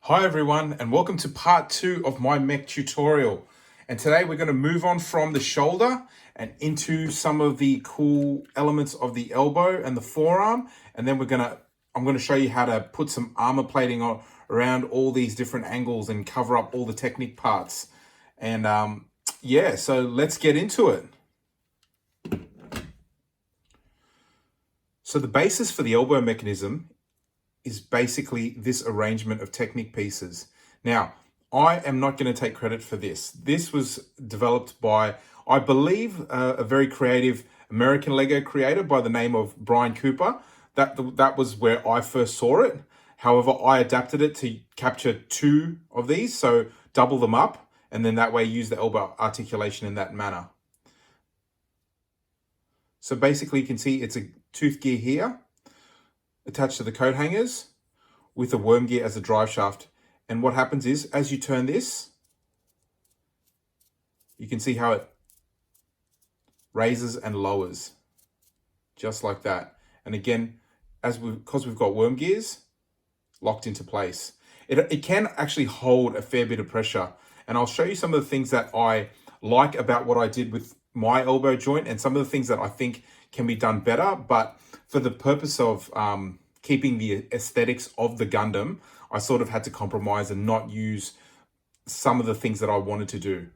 Hi everyone, and welcome to part 2 of my mech tutorial. And today we're going to move on from the shoulder and into some of the cool elements of the elbow and the forearm. And then I'm going to show you how to put some armor plating on around all these different angles and cover up all the technique parts. And yeah, so let's get into it. So the basis for the elbow mechanism is basically this arrangement of technique pieces. Now, I am not going to take credit for this. This was developed by, I believe, a very creative American Lego creator by the name of Brian Cooper. That was where I first saw it. However, I adapted it to capture 2 of these, so double them up, and then that way use the elbow articulation in that manner. So basically you can see it's a tooth gear here, attached to the coat hangers with a worm gear as a drive shaft. And what happens is, as you turn this, you can see how it raises and lowers, just like that. And again, because we've got worm gears locked into place, it can actually hold a fair bit of pressure. And I'll show you some of the things that I like about what I did with my elbow joint and some of the things that I think can be done better. But for the purpose of keeping the aesthetics of the Gundam, I sort of had to compromise and not use some of the things that I wanted to do.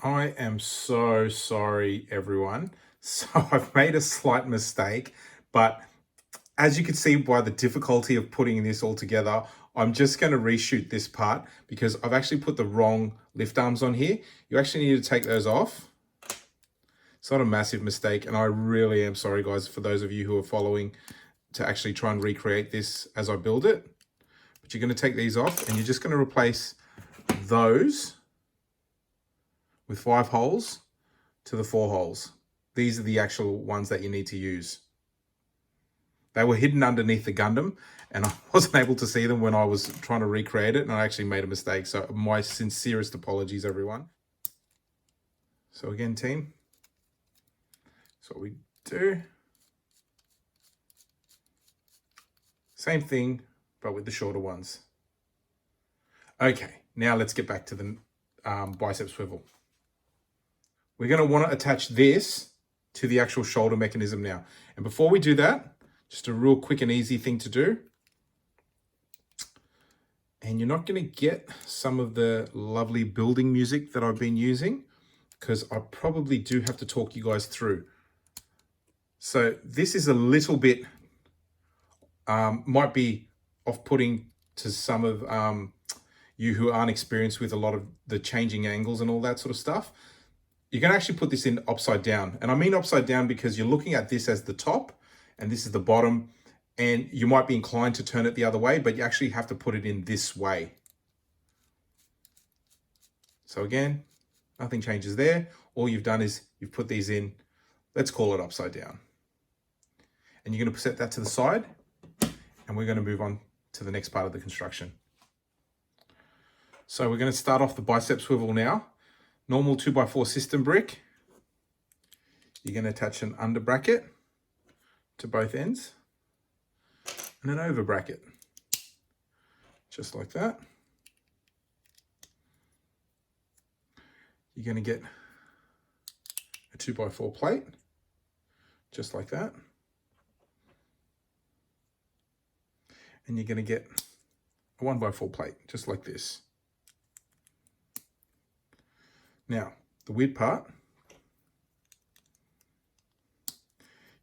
I am so sorry, everyone. So I've made a slight mistake, but as you can see by the difficulty of putting this all together, I'm just going to reshoot this part because I've actually put the wrong lift arms on here. You actually need to take those off. It's not a massive mistake, and I really am sorry, guys, for those of you who are following to actually try and recreate this as I build it. But you're going to take these off, and you're just going to replace those with 5 holes to the 4 holes. These are the actual ones that you need to use. They were hidden underneath the Gundam, and I wasn't able to see them when I was trying to recreate it, and I actually made a mistake. So my sincerest apologies, everyone. So again, team, that's what we do. Same thing, but with the shorter ones. Okay, now let's get back to the bicep swivel. We're going to want to attach this to the actual shoulder mechanism now. And before we do that, just a real quick and easy thing to do. And you're not going to get some of the lovely building music that I've been using because I probably do have to talk you guys through. So this is a little bit, might be off-putting to some of you who aren't experienced with a lot of the changing angles and all that sort of stuff. You can actually put this in upside down. And I mean upside down because you're looking at this as the top and this is the bottom. And you might be inclined to turn it the other way, but you actually have to put it in this way. So again, nothing changes there. All you've done is you've put these in, let's call it upside down. And you're going to set that to the side and we're going to move on to the next part of the construction. So we're going to start off the bicep swivel now. Normal 2x4 system brick. You're going to attach an under bracket to both ends and an over bracket, just like that. You're going to get a 2x4 plate, just like that. And you're going to get a 1x4 plate, just like this. Now, the weird part,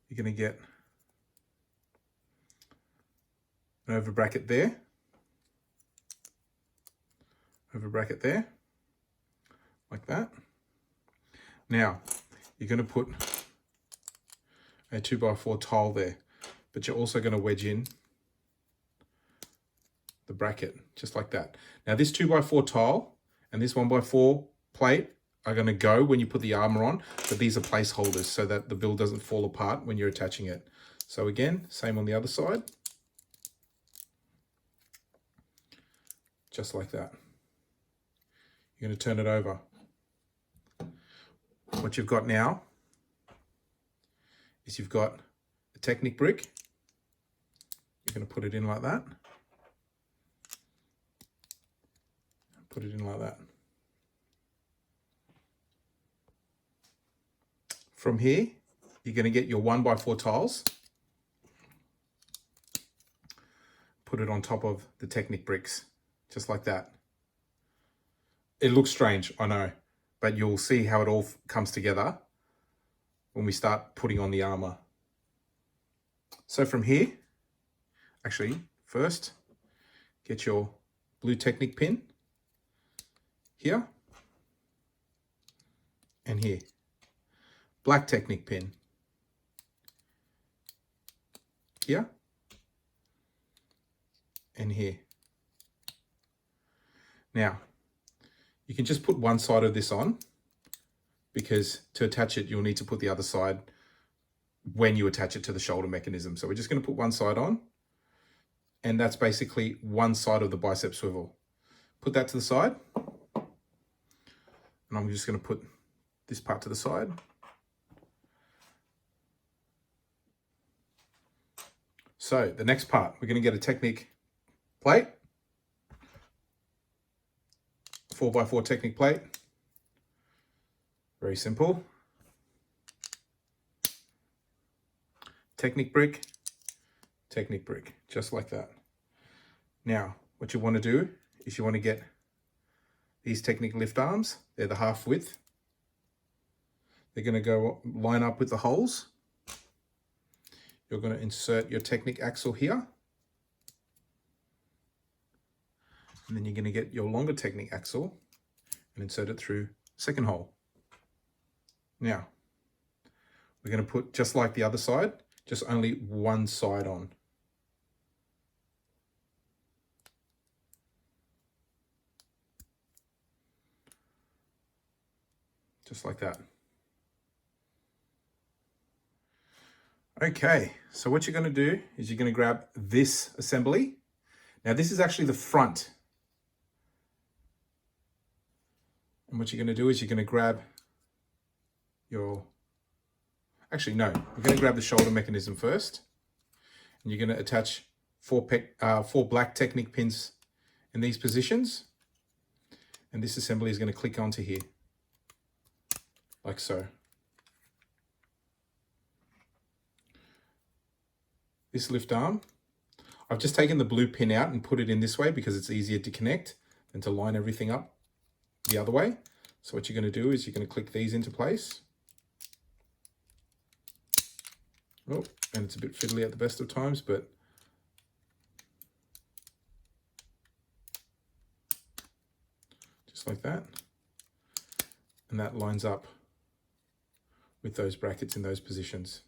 you're going to get an over bracket there, like that. Now, you're going to put a 2x4 tile there, but you're also going to wedge in the bracket, just like that. Now, this 2x4 tile and this 1x4 plate are going to go when you put the armor on, but these are placeholders so that the build doesn't fall apart when you're attaching it. So again, same on the other side. Just like that. You're going to turn it over. What you've got now is you've got a Technic brick. You're going to put it in like that. Put it in like that. From here, you're going to get your 1x4 tiles. Put it on top of the Technic bricks, just like that. It looks strange, I know, but you'll see how it all comes together when we start putting on the armor. So from here, actually, first, get your blue Technic pin here and here. Black Technic pin here and here. Now, you can just put one side of this on because to attach it, you'll need to put the other side when you attach it to the shoulder mechanism. So we're just going to put one side on, and that's basically one side of the bicep swivel. Put that to the side, and I'm just going to put this part to the side. So the next part, we're going to get a Technic plate, 4x4 Technic plate. Very simple. Technic brick, just like that. Now, what you want to do is you want to get these Technic lift arms. They're the half width They're going to go line up with the holes. You're going to insert your Technic axle here. And then you're going to get your longer Technic axle and insert it through the second hole. Now, we're going to put, just like the other side, just only one side on. Just like that. Okay, so what you're going to do is you're going to grab this assembly. Now this is actually the front. And what you're going to do is you're going to grab your, actually no, you're going to grab the shoulder mechanism first. And you're going to attach four black Technic pins in these positions. And this assembly is going to click onto here, like so. This lift arm, I've just taken the blue pin out and put it in this way because it's easier to connect than to line everything up the other way. So what you're going to do is you're going to click these into place. Oh, and it's a bit fiddly at the best of times, but just like that. And that lines up with those brackets in those positions.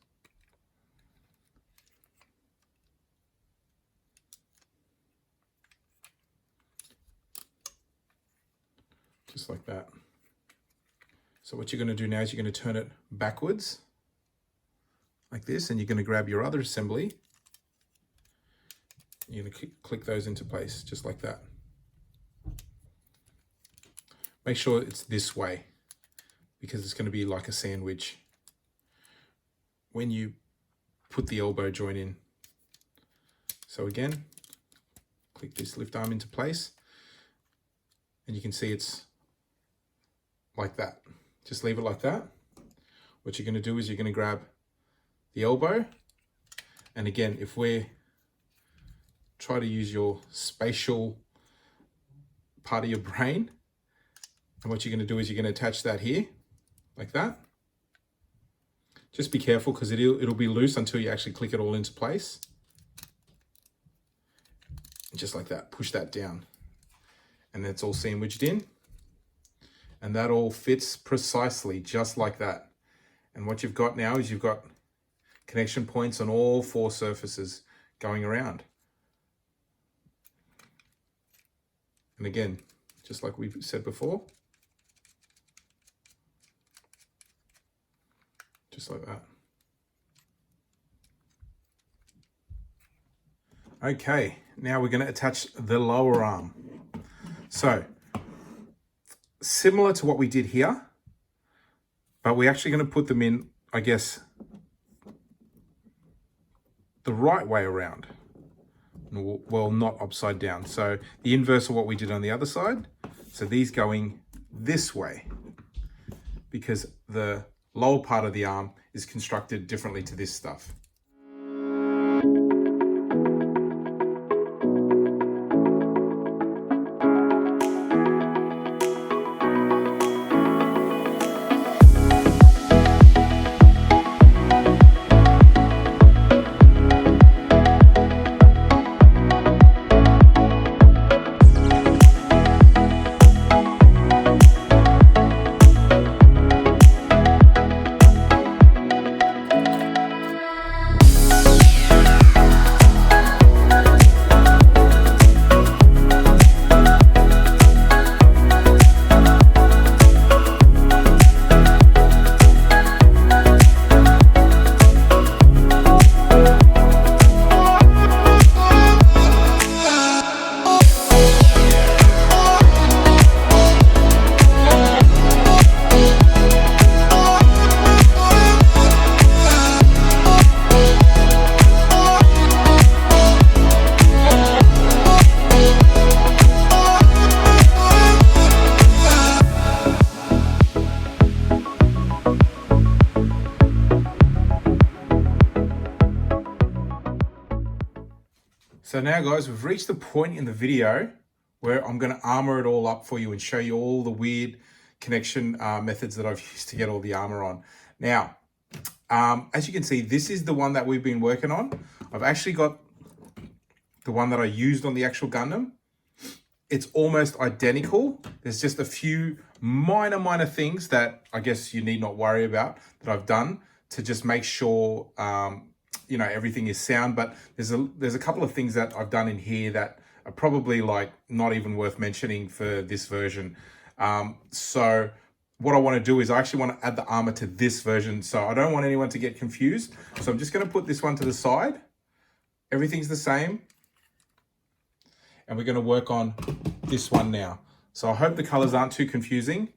Just like that. So what you're going to do now is you're going to turn it backwards like this, and you're going to grab your other assembly. You're going to click those into place just like that. Make sure it's this way because it's going to be like a sandwich when you put the elbow joint in. So again, click this lift arm into place, and you can see it's like that. Just leave it like that. What you're going to do is you're going to grab the elbow, and again, if we try to use your spatial part of your brain, and what you're going to do is you're going to attach that here like that. Just be careful because it'll be loose until you actually click it all into place. And just like that, push that down, and it's all sandwiched in. And that all fits precisely just like that. And what you've got now is you've got connection points on all four surfaces going around. And again, just like we've said before, just like that. Okay, now we're going to attach the lower arm. So, similar to what we did here, but we're actually going to put them in, I guess, the right way around. Well, not upside down. So the inverse of what we did on the other side. So these going this way because the lower part of the arm is constructed differently to this stuff. So now guys, we've reached the point in the video where I'm going to armor it all up for you and show you all the weird connection methods that I've used to get all the armor on. Now, as you can see, this is the one that we've been working on. I've actually got the one that I used on the actual Gundam. It's almost identical. There's just a few minor things that I guess you need not worry about that I've done to just make sure you know, everything is sound. But there's a couple of things that I've done in here that are probably like not even worth mentioning for this version. So what I want to do is I actually want to add the armor to this version. So I don't want anyone to get confused. So I'm just going to put this one to the side. Everything's the same. And we're going to work on this one now. So I hope the colors aren't too confusing,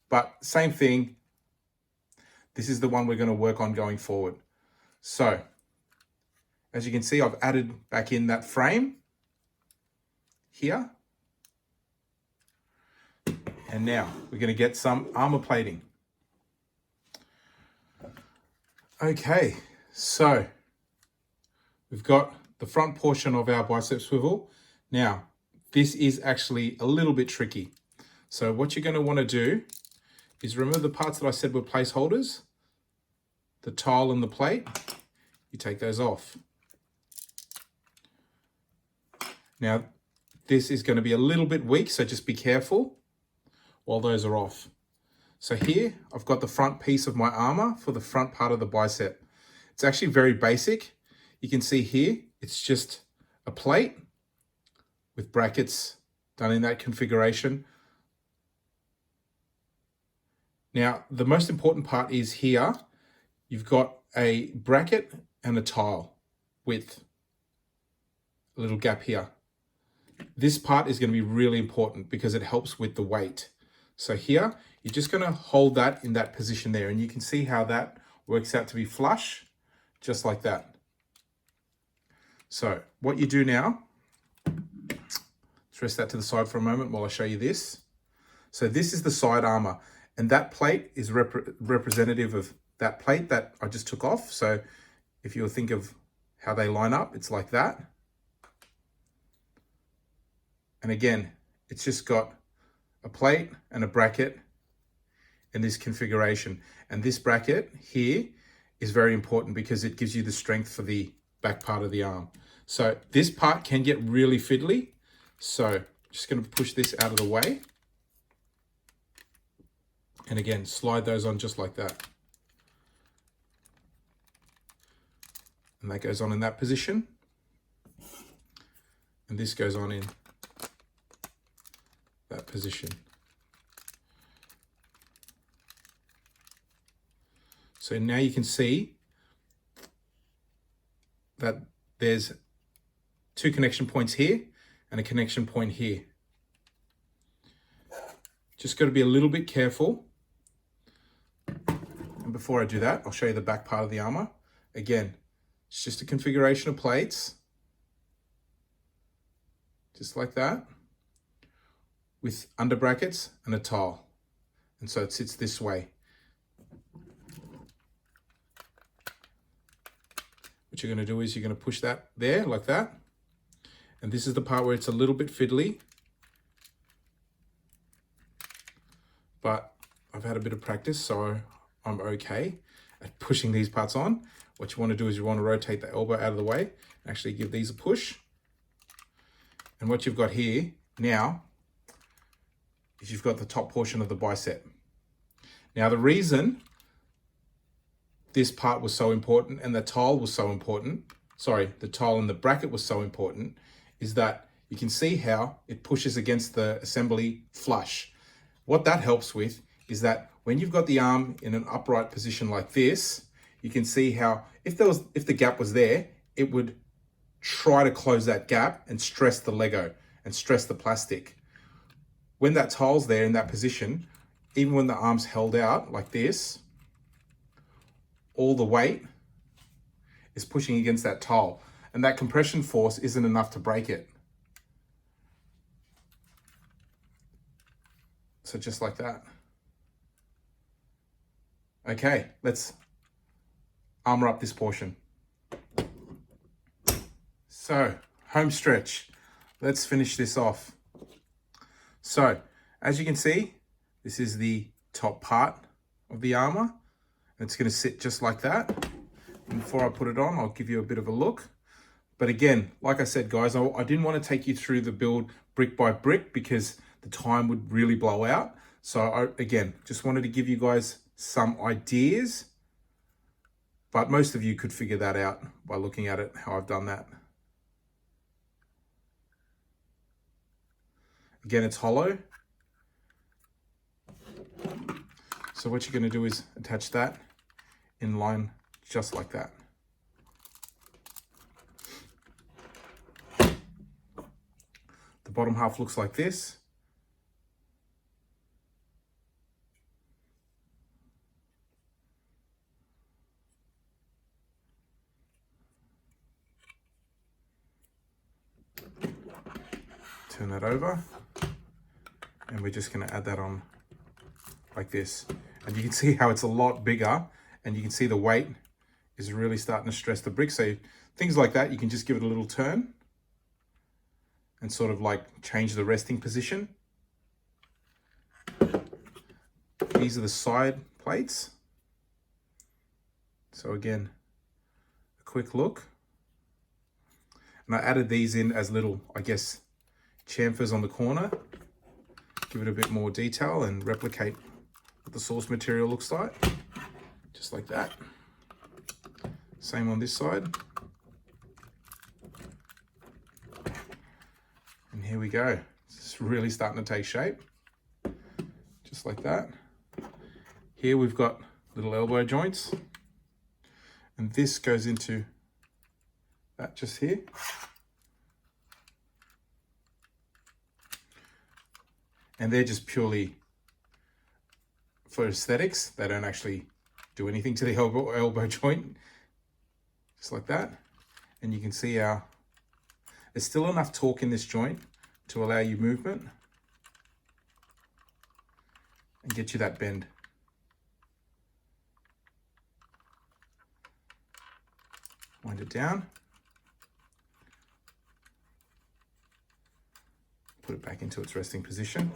but same thing. This is the one we're going to work on going forward. So as you can see, I've added back in that frame here. And now we're going to get some armor plating. Okay, so we've got the front portion of our bicep swivel. Now, this is actually a little bit tricky. So what you're going to want to do is remember the parts that I said were placeholders, the tile and the plate, you take those off. Now, this is going to be a little bit weak, so just be careful while those are off. So here, I've got the front piece of my armor for the front part of the bicep. It's actually very basic. You can see here, it's just a plate with brackets done in that configuration. Now, the most important part is here, you've got a bracket and a tile with a little gap here. This part is going to be really important because it helps with the weight. So here, you're just going to hold that in that position there, and you can see how that works out to be flush, just like that. So what you do now, let's rest that to the side for a moment while I show you this. So this is the side armor, and that plate is representative of that plate that I just took off. So if you'll think of how they line up, it's like that. And again, it's just got a plate and a bracket in this configuration. And this bracket here is very important because it gives you the strength for the back part of the arm. So this part can get really fiddly. So just going to push this out of the way. And again, slide those on just like that. And that goes on in that position. And this goes on in that position. So now you can see that there's two connection points here and a connection point here. Just got to be a little bit careful. And before I do that, I'll show you the back part of the armor. Again, it's just a configuration of plates, just like that, with under brackets and a tile. And so it sits this way. What you're going to do is you're going to push that there like that. And this is the part where it's a little bit fiddly. But I've had a bit of practice, so I'm okay at pushing these parts on. What you want to do is you want to rotate the elbow out of the way and actually give these a push. And what you've got here now is you've got the top portion of the bicep. Now the reason this part was so important and the tile was so important, the tile and the bracket was so important, is that you can see how it pushes against the assembly flush. What that helps with is that when you've got the arm in an upright position like this, you can see how if the gap was there, it would try to close that gap and stress the Lego and stress the plastic. When that tile's there in that position, even when the arm's held out like this, all the weight is pushing against that tile, and that compression force isn't enough to break it. So just like that. Okay, let's armor up this portion. So, home stretch. Let's finish this off. So, as you can see, This is the top part of the armor. It's going to sit just like that. And before I put it on, I'll give you a bit of a look. But again, like I said, guys, I didn't want to take you through the build brick by brick because the time would really blow out. So again, just wanted to give you guys some ideas, but most of you could figure that out by looking at it, how I've done that. Again, it's hollow. So what you're going to do is attach that in line just like that. The bottom half looks like this. Turn that over, and we're just going to add that on like this. And you can see how it's a lot bigger, and you can see the weight is really starting to stress the brick. So things like that, you can just give it a little turn and sort of like change the resting position. These are the side plates. So again, a quick look. And I added these in as little, I guess, chamfers on the corner. Give it a bit more detail and replicate what the source material looks like. Just like that. Same on this side. And here we go. It's really starting to take shape. Just like that. Here we've got little elbow joints. And this goes into that just here. And they're just purely for aesthetics. They don't actually do anything to the elbow joint. Just like that. And you can see how there's still enough torque in this joint to allow you movement and get you that bend. Wind it down. Put it back into its resting position.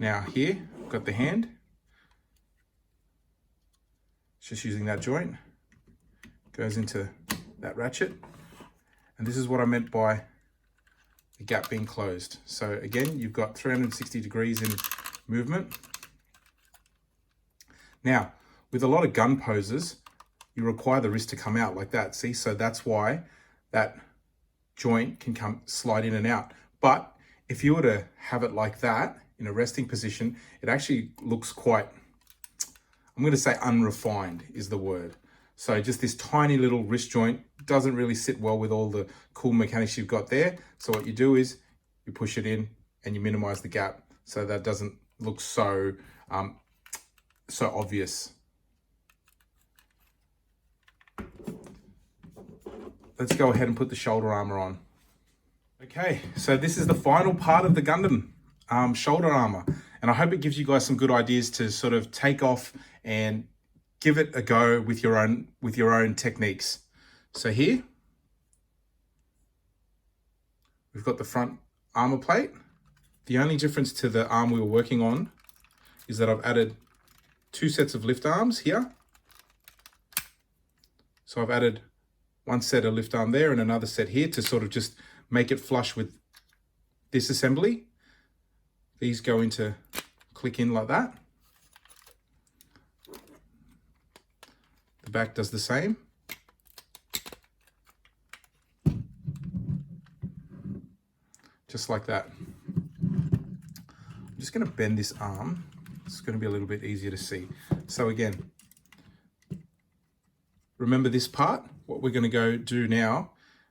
Now here, I've got the hand. It's just using that joint. Goes into that ratchet. And this is what I meant by the gap being closed. So again, you've got 360 degrees in movement. Now, with a lot of gun poses, you require the wrist to come out like that. See, so that's why that joint can slide in and out. But if you were to have it like that in a resting position, it actually looks quite, I'm going to say unrefined is the word. So just this tiny little wrist joint doesn't really sit well with all the cool mechanics you've got there. So what you do is you push it in and you minimize the gap so that doesn't look so obvious. Let's go ahead and put the shoulder armor on. Okay, so this is the final part of the Gundam shoulder armor. And I hope it gives you guys some good ideas to sort of take off and give it a go with your own techniques. So here, we've got the front armor plate. The only difference to the arm we were working on is that I've added 2 sets of lift arms here. So I've added one set of lift arm there and another set here to sort of just make it flush with this assembly. These go into click in like that. The back does the same. Just like that. I'm just going to bend this arm. It's going to be a little bit easier to see. So again, remember this part. What we're going to go do now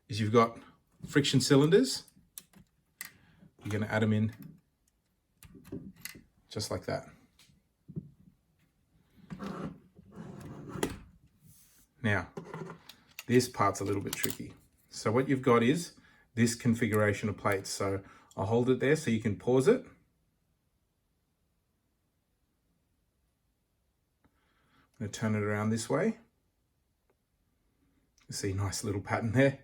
is you've got friction cylinders. You're going to add them in just like that. Now, this part's a little bit tricky. So what you've got is this configuration of plates. So I'll hold it there so you can pause it. I'm going to turn it around this way. You see, nice little pattern there.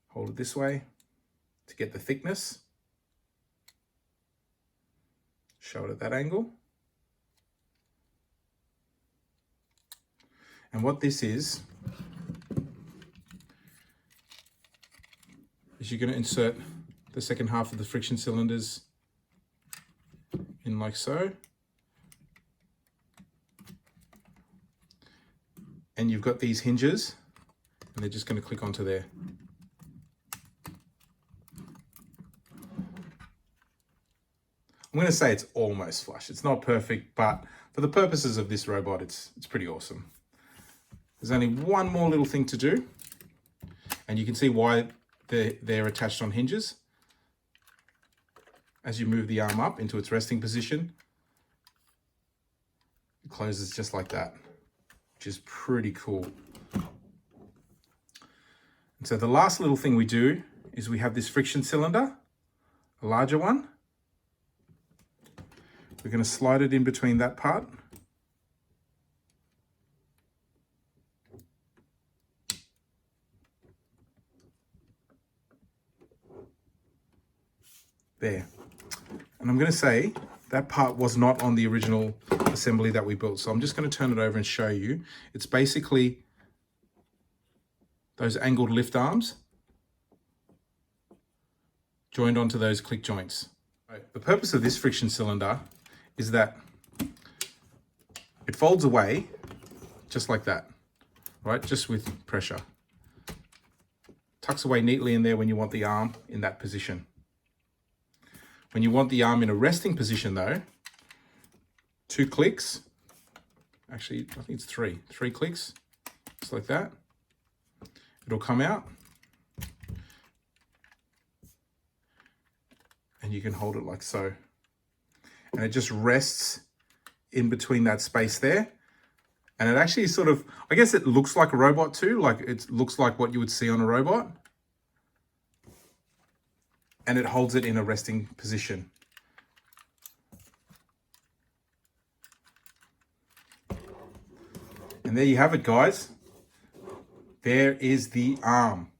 Hold it this way to get the thickness. Show it at that angle. And what this is you're going to insert the second half of the friction cylinders in like so. And you've got these hinges, and they're just going to click onto there. I'm going to say it's almost flush. It's not perfect, but for the purposes of this robot, it's pretty awesome. There's only one more little thing to do, and you can see why they're attached on hinges. As you move the arm up into its resting position, it closes just like that, which is pretty cool. And so the last little thing we do is we have this friction cylinder, a larger one. We're going to slide it in between that part. There. And I'm going to say that part was not on the original assembly that we built. So I'm just going to turn it over and show you. It's basically those angled lift arms joined onto those click joints. Right. The purpose of this friction cylinder is that it folds away just like that, right? Just with pressure. Tucks away neatly in there when you want the arm in that position. When you want the arm in a resting position though, 2 clicks, actually I think it's 3 clicks, just like that. It'll come out and you can hold it like so. And it just rests in between that space there. And it actually sort of, I guess it looks like a robot too, like it looks like what you would see on a robot. And it holds it in a resting position. And there you have it, guys. There is the arm.